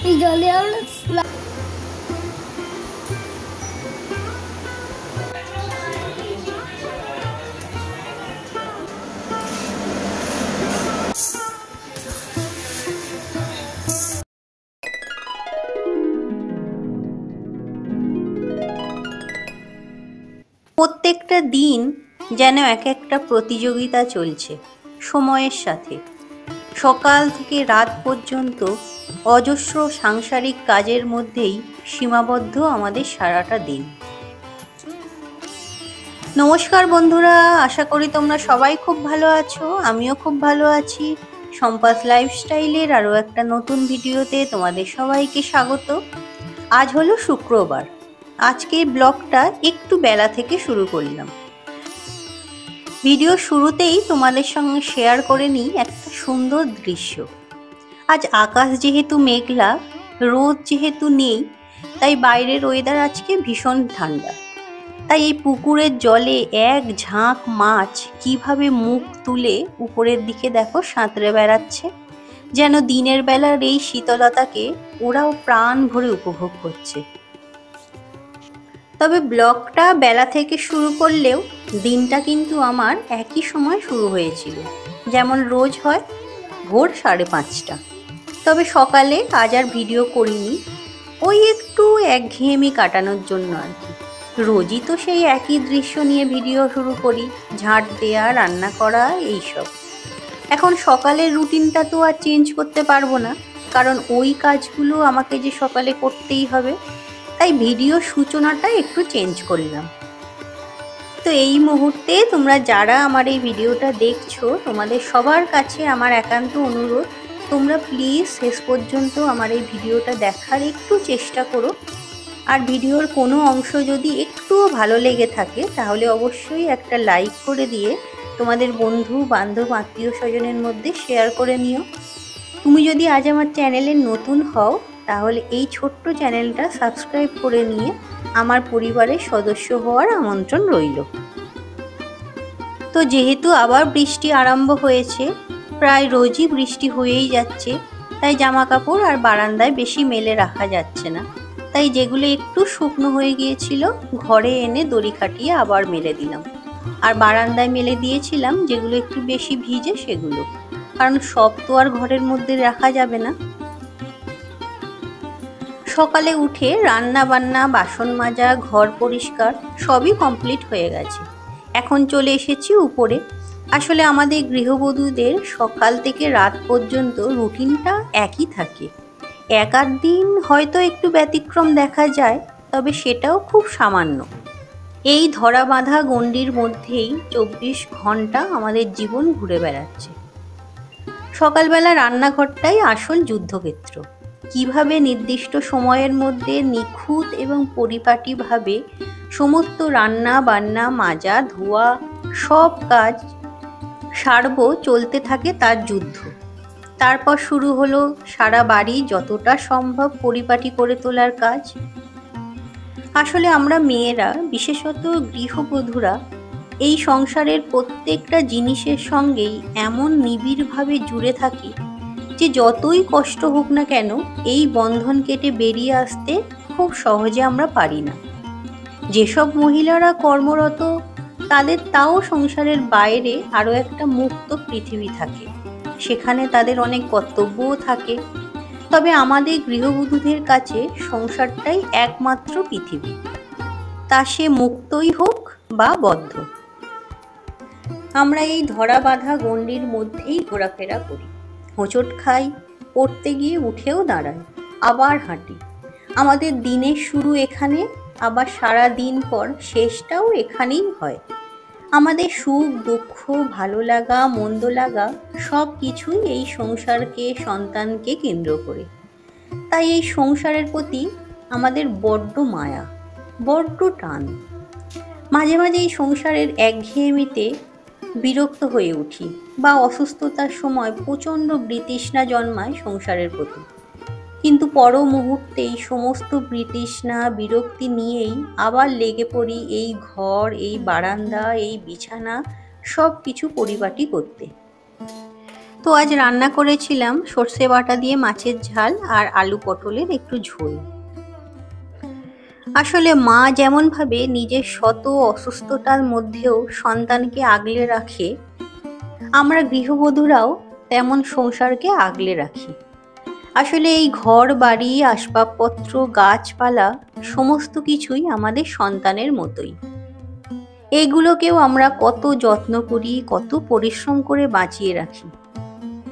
এই জলে আমরা প্রত্যেকটা দিন যেন এক একটা প্রতিযোগিতা চলছে সময়ের সাথে। সকাল থেকে রাত পর্যন্ত অজস্র সাংসারিক কাজের মধ্যেই সীমাবদ্ধ আমাদের সারাটা দিন। নমস্কার বন্ধুরা, আশা করি তোমরা সবাই খুব ভালো আছো। আমিও খুব ভালো আছি। সম্পাস লাইফস্টাইলের আরও একটা নতুন ভিডিওতে তোমাদের সবাইকে স্বাগত। আজ হলো শুক্রবার। আজকের ব্লগটা একটু বেলা থেকে শুরু করলাম। ভিডিও শুরুতেই তোমাদের সঙ্গে শেয়ার করে নিই একটা সুন্দর দৃশ্য। আজ আকাশ যেহেতু মেঘলা, রোদ যেহেতু নেই, তাই বাইরের ওয়েদার আজকে ভীষণ ঠান্ডা। তাই এই পুকুরের জলে এক ঝাঁক মাছ কিভাবে মুখ তুলে উপরের দিকে দেখো সাঁতরে বেড়াচ্ছে, যেন দিনের বেলার এই শীতলতাকে ওরাও প্রাণ ভরে উপভোগ করছে। তবে ব্লগটা বেলা থেকে শুরু করলেও দিনটা কিন্তু আমার একই সময় শুরু হয়েছিল, যেমন রোজ হয়, ভোর 5:30। তবে সকালে আজ আর ভিডিও করিনি, ওই একটু একঘেয়েমি কাটানোর জন্য আর কি। রোজই তো সেই একই দৃশ্য নিয়ে ভিডিও শুরু করি, ঝাঁট দেয়া, রান্না করা, এইসব। এখন সকালের রুটিনটা তো আর চেঞ্জ করতে পারবো না, কারণ ওই কাজগুলো আমাকে যে সকালে করতেই হবে। তাই ভিডিও সূচনাটা একটু চেঞ্জ করলাম। তো এই মুহূর্তে তোমরা যারা আমার এই ভিডিওটা দেখছো, তোমাদের সবার কাছে আমার একান্ত অনুরোধ, তোমরা প্লিজ শেষ পর্যন্ত আমার এই ভিডিওটা দেখার একটু চেষ্টা করো। আর ভিডিওর কোনো অংশ যদি একটুও ভালো লেগে থাকে তাহলে অবশ্যই একটা লাইক করে দিয়ে তোমাদের বন্ধু বান্ধব আত্মীয় স্বজনের মধ্যে শেয়ার করে নিও। তুমি যদি আজ আমার চ্যানেলে নতুন হও তাহলে এই ছোট্ট চ্যানেলটা সাবস্ক্রাইব করে নিয়ে আমার পরিবারের সদস্য হওয়ার আমন্ত্রণ রইল। তো যেহেতু আবার বৃষ্টি আরম্ভ হয়েছে, প্রায় রোজই বৃষ্টি হয়েই যাচ্ছে, তাই জামা কাপড় আর বারান্দায় বেশি মেলে রাখা যাচ্ছে না। তাই যেগুলো একটু শুকনো হয়ে গিয়েছিল ঘরে এনে দড়ি খাটিয়ে আবার মেলে দিলাম। আর বারান্দায় মেলে দিয়েছিলাম যেগুলো একটু বেশি ভিজে সেগুলো, কারণ সব তো আর ঘরের মধ্যে রাখা যাবে না। সকালে উঠে রান্না বান্না, বাসন মাজা, ঘর পরিষ্কার সবই কমপ্লিট হয়ে গেছে। এখন চলে এসেছি উপরে। আসলে আমাদের গৃহবধূদের সকাল থেকে রাত পর্যন্ত রুটিনটা একই থাকে। এক আধ দিন হয়তো একটু ব্যতিক্রম দেখা যায়, তবে সেটাও খুব সামান্য। এই ধরা বাঁধা গণ্ডির মধ্যেই 24 ঘন্টা আমাদের জীবন ঘুরে বেড়াচ্ছে। সকালবেলা রান্নাঘরটাই আসল যুদ্ধক্ষেত্র। কিভাবে নির্দিষ্ট সময়ের মধ্যে নিখুঁত এবং পরিপাটিভাবে সমস্ত রান্না বান্না, মাজা ধোয়া সব কাজ সারবো চলতে থাকে তার যুদ্ধ। তারপর শুরু হলো সারা বাড়ি যতটা সম্ভব পরিপাটি করে তোলার কাজ। আসলে আমরা মেয়েরা, বিশেষত গৃহবধূরা, এই সংসারের প্রত্যেকটা জিনিসের সঙ্গেই এমন নিবিড়ভাবে জুড়ে থাকি যে যতই কষ্ট হোক না কেন এই বন্ধন কেটে বেরিয়ে আসতে খুব সহজে আমরা পারি না। যেসব মহিলারা কর্মরত তাদের তাও সংসারের বাইরে আরও একটা মুক্ত পৃথিবী থাকে, সেখানে তাদের অনেক কর্তব্যও থাকে। তবে আমাদের গৃহবধূদের কাছে সংসারটাই একমাত্র পৃথিবী, তা সে মুক্তই হোক বা বদ্ধ। আমরা এই ধরা বাঁধা গণ্ডির মধ্যেই ঘোরাফেরা করি, হোঁচট খাই, পড়তে গিয়ে উঠেও দাঁড়াই, আবার হাঁটি। আমাদের দিনের শুরু এখানে, আবার সারা দিন পর শেষটাও এখানেই হয়। আমাদের সুখ দুঃখ, ভালো লাগা মন্দ লাগা সব কিছুই এই সংসারকে, সন্তানকে কেন্দ্র করে। তাই এই সংসারের প্রতি আমাদের বড্ড মায়া, বড্ড টান। মাঝে মাঝে এই সংসারের একঘেয়েমিতে বিরক্ত হয়ে উঠি, বা অসুস্থতার সময় প্রচণ্ড বিতৃষ্ণা জন্মায় সংসারের প্রতি। কিন্তু পর মুহূর্তেই সমস্ত বিতৃষ্ণা বিরক্তি নিয়েই আবার লেগে পড়ি এই ঘর, এই বারান্দা, এই বিছানা সব কিছু পরিপাটি করতে। তো তো আজ রান্না করেছিলাম সর্ষে বাটা দিয়ে মাছের ঝাল আর আলু পটলের একটু ঝোল। আসলে মা যেমনভাবে নিজের শত অসুস্থতার মধ্যেও সন্তানকে আগলে রাখে, আমরা গৃহবধূরাও তেমন সংসারকে আগলে রাখি। আসলে এই ঘর বাড়ি আসবাবপত্র গাছপালা সমস্ত কিছুই আমাদের সন্তানের মতোই। এইগুলোকেও আমরা কত যত্ন করি, কত পরিশ্রম করে বাঁচিয়ে রাখি।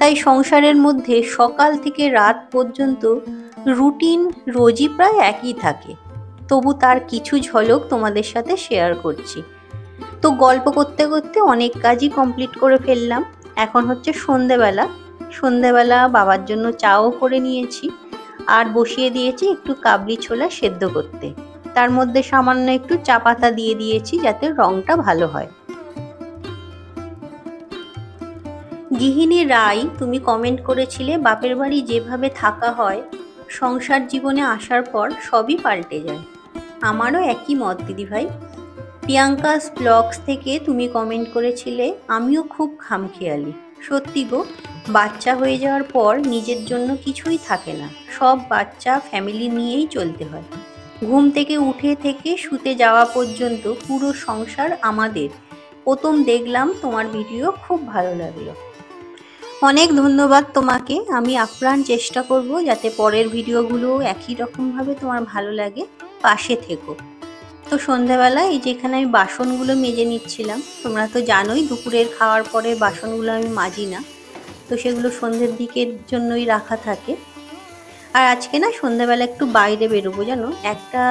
তাই সংসারের মধ্যে সকাল থেকে রাত পর্যন্ত রুটিন রোজই প্রায় একই থাকে, তবু তার কিছু ঝলক তোমাদের সাথে শেয়ার করছি। তো গল্প করতে করতে অনেক কাজই কমপ্লিট করে ফেললাম। এখন হচ্ছে সন্ধেবেলা বাবার জন্য চাও করে নিয়েছি আর বসিয়ে দিয়েছি একটু কাবলি ছোলা সেদ্ধ করতে। তার মধ্যে সামান্য একটু চা পাতা দিয়ে দিয়েছি যাতে রংটা ভালো হয়। গৃহিণী রাই তুমি কমেন্ট করেছিলে বাপের বাড়ি যেভাবে থাকা হয় সংসার জীবনে আসার পর সবই পাল্টে যায়। আমারও একই মত দিদিভাই। প্রিয়াঙ্কাস ব্লগস থেকে তুমি কমেন্ট করেছিলে আমিও খুব খামখেয়ালি। সত্যি গো, বাচ্চা হয়ে যাওয়ার পর নিজের জন্য কিছুই থাকে না, সব বাচ্চা ফ্যামিলি নিয়েই চলতে হয়। ঘুম থেকে উঠে থেকে শুতে যাওয়া পর্যন্ত পুরো সংসার আমাদের। প্রথম দেখলাম তোমার ভিডিও, খুব ভালো লাগলো। অনেক ধন্যবাদ তোমাকে। আমি আপ্রাণ চেষ্টা করব যাতে পরের ভিডিওগুলো একই রকমভাবে তোমার ভালো লাগে। পাশে থেকো। তো সন্ধ্যাবেলা এই যেখানে আমি বাসনগুলো মেজে নিচ্ছিলাম। তোমরা তো জানোই দুপুরের খাওয়ার পরে বাসনগুলো আমি মাজি না, তো সেগুলো সন্ধ্যের দিকের জন্যই রাখা থাকে। আর আজকে না সন্ধ্যাবেলা একটু বাইরে বেরোবো, জানো, একটা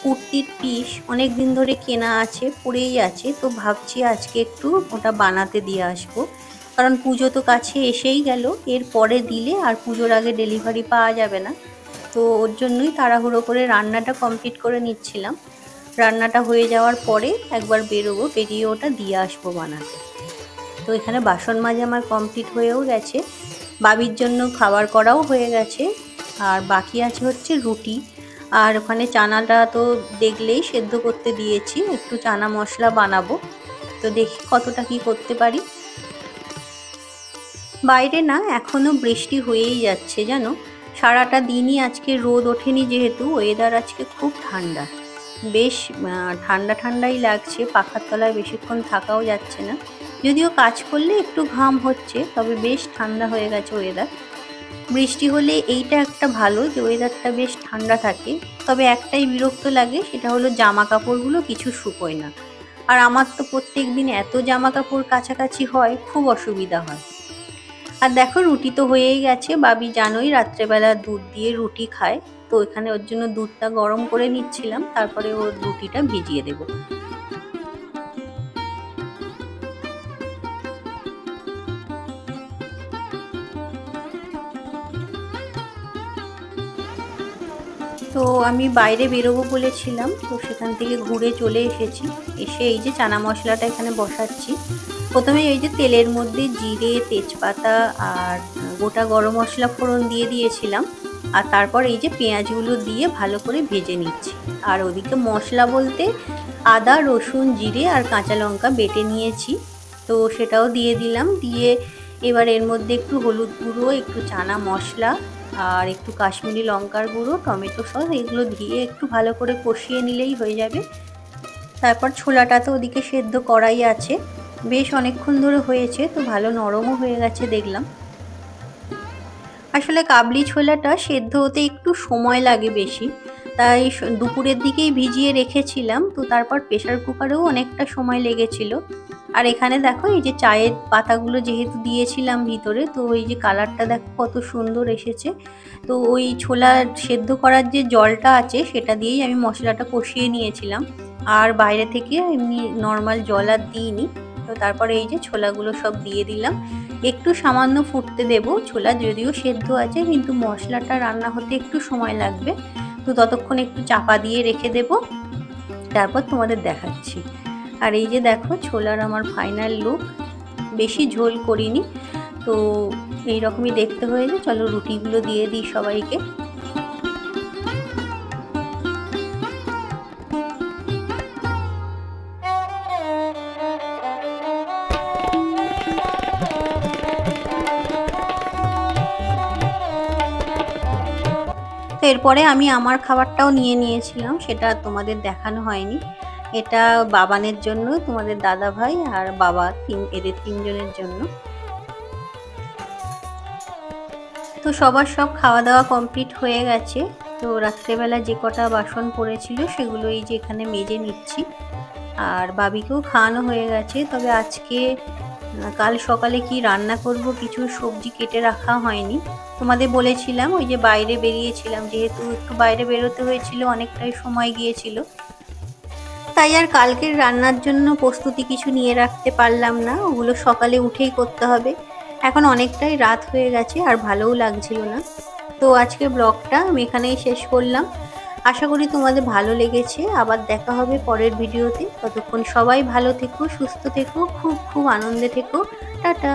কুর্তির পিস অনেক দিন ধরে কেনা আছে, পরেই আছে, তো ভাবছি আজকে একটু ওটা বানাতে দিয়ে আসবো। কারণ পুজো তো কাছে এসেই গেল, এর পরে দিলে আর পুজোর আগে ডেলিভারি পাওয়া যাবে না। তো ওর জন্যই তাড়াহুড়ো করে রান্নাটা কমপ্লিট করে নিচ্ছিলাম। রান্নাটা হয়ে যাওয়ার পরে একবার বেরোবো, বেরিয়ে ওটা দিয়ে আসবো বানাতে। তো এখানে বাসন মাজা আমার কমপ্লিট হয়েও গেছে, বাবির জন্য খাবার করাও হয়ে গেছে, আর বাকি আছে হচ্ছে রুটি। আর ওখানে চানাটা তো দেখলেই সেদ্ধ করতে দিয়েছি, একটু চানা মশলা বানাবো। তো দেখি কতটা কি করতে পারি। বাইরে না এখনো বৃষ্টি হয়েই যাচ্ছে, জানো, সারাটা দিনই আজকে রোদ ওঠেনি, যেহেতু ওয়েদার আজকে খুব ঠান্ডা, বেশ ঠান্ডা ঠান্ডাই লাগছে। পাখার তলায় বেশিক্ষণ থাকাও যাচ্ছে না, যদিও কাজ করলে একটু ঘাম হচ্ছে, তবে বেশ ঠান্ডা হয়ে গেছে ওয়েদার। বৃষ্টি হলে এইটা একটা ভালো যে ওয়েদারটা বেশ ঠান্ডা থাকে, তবে একটাই বিরক্ত লাগে, সেটা হলো জামা কাপড়গুলো কিছু শুকোয় না। আর আমার তো প্রত্যেক দিন এত জামা কাপড় কাছাকাছি হয়, খুব অসুবিধা হয়। আর দেখো রুটি তো হয়েই গেছে, বাবি জানোই রাত্রেবেলা দুধ দিয়ে রুটি খায়, তো এখানে ওর জন্য দুধটা গরম করে নিচ্ছিলাম, তারপরে ওর রুটিটা ভিজিয়ে দেব। তো আমি বাইরে বেরোবো বলেছিলাম, তো সেখান থেকে ঘুরে চলে এসেছি। এসে এই যে চানা মশলাটা এখানে বসাচ্ছি। প্রথমে এই যে তেলের মধ্যে জিরে, তেজপাতা আর গোটা গরম মশলা ফোড়ন দিয়ে দিয়েছিলাম, আর তারপর এই যে পেঁয়াজগুলো দিয়ে ভালো করে ভেজে নিচ্ছি। আর ওদিকে মশলা বলতে আদা, রসুন, জিরে আর কাঁচা লঙ্কা বেটে নিয়েছি, তো সেটাও দিয়ে দিলাম। দিয়ে এবার এর মধ্যে একটু হলুদ গুঁড়ো, একটু চানা মশলা আর একটু কাশ্মীরি লঙ্কার গুঁড়ো, টমেটো সস, এগুলো দিয়ে একটু ভালো করে কষিয়ে নিলেই হয়ে যাবে। তারপর ছোলাটা তো ওদিকে সেদ্ধ করাই আছে, বেশ অনেকক্ষণ ধরে হয়েছে, তো ভালো নরমও হয়ে গেছে দেখলাম। আসলে কাবলি ছোলাটা সেদ্ধ হতে একটু সময় লাগে বেশি, তাই দুপুরের দিকেই ভিজিয়ে রেখেছিলাম, তো তারপর প্রেসার কুকারেও অনেকটা সময় লেগেছিল। আর এখানে দেখো এই যে চায়ের পাতাগুলো যেহেতু দিয়েছিলাম ভিতরে, তো ওই যে কালারটা দেখো কত সুন্দর এসেছে। তো ওই ছোলা সেদ্ধ করার যে জলটা আছে সেটা দিয়েই আমি মশলাটা কষিয়ে নিয়েছিলাম, আর বাইরে থেকে এমনি নর্মাল জল আর দিইনি। তো তারপরে এই যে ছোলাগুলো সব দিয়ে দিলাম, একটু সামান্য ফুটতে দেব। ছোলা যদিও সেদ্ধ আছে, কিন্তু মশলাটা রান্না হতে একটু সময় লাগবে, তো ততক্ষণ একটু চাপা দিয়ে রেখে দেব, তারপর তোমাদের দেখাচ্ছি। আর এই যে দেখো ছোলার আমার ফাইনাল লুক, বেশি ঝোল করিনি, তো এইরকমই দেখতে হয়েছে। চলো রুটিগুলো দিয়ে দিই সবাইকে। তো এরপরে আমি আমার খাবারটাও নিয়ে নিয়েছিলাম, সেটা তোমাদের দেখানো হয়নি। এটা বাবানের জন্য, তোমাদের দাদা ভাই আর বাবা, এদের তিনজনের জন্য। তো সবার সব খাওয়া দাওয়া কমপ্লিট হয়ে গেছে। তো রাত্রেবেলা যে কটা বাসন পড়েছিল সেগুলো এই যে এখানে মেজে নিচ্ছি। আর বাবিকেও খাওয়ানো হয়ে গেছে। তবে আজকে কাল সকালে কি রান্না করব কিছু সবজি কেটে রাখা হয়নি। তোমাদের বলেছিলাম ওই যে বাইরে বেরিয়েছিলাম, যেহেতু একটু বাইরে বেরোতে হয়েছিল, অনেকটাই সময় গিয়েছিল, তাই আর কালকের রান্নার জন্য প্রস্তুতি কিছু নিয়ে রাখতে পারলাম না। ওগুলো সকালে উঠেই করতে হবে। এখন অনেকটাই রাত হয়ে গেছে আর ভালোও লাগছিল না। তো আজকে ব্লগটা আমি এখানেই শেষ করলাম। আশা করি তোমাদের ভালো লেগেছে। আবার দেখা হবে পরের ভিডিওতে। ততক্ষণ সবাই ভালো থেকো, সুস্থ থেকো, খুব খুব আনন্দে থেকো। টাটা।